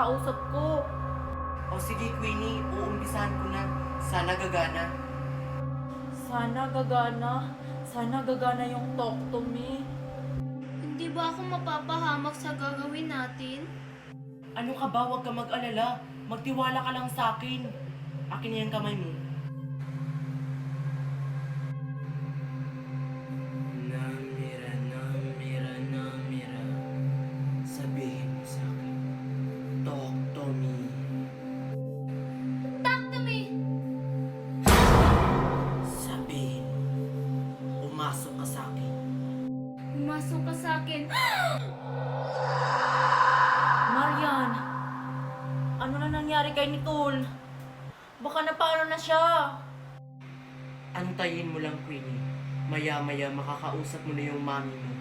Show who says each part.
Speaker 1: makakausap ko.
Speaker 2: O sige, Queenie, uumpisahan ko na. Sana gagana.
Speaker 1: Sana gagana. Sana gagana yung talk to me.
Speaker 3: Hindi ba ako mapapahamak sa gagawin natin?
Speaker 2: Ano ka ba? Huwag ka mag-alala. Magtiwala ka lang sa akin. Akin na yung kamay mo. Namira. Sabihin mo sa akin. Talk to me.
Speaker 3: Talk to me!
Speaker 2: Sabihin mo. Pumasok ka sa akin.
Speaker 3: Pumasok ka sa akin.
Speaker 1: Marian, ano na nangyari kay Nicole? Baka napano na siya.
Speaker 2: Antayin mo lang, Queenie. Maya-maya makakausap mo na yung mami mo.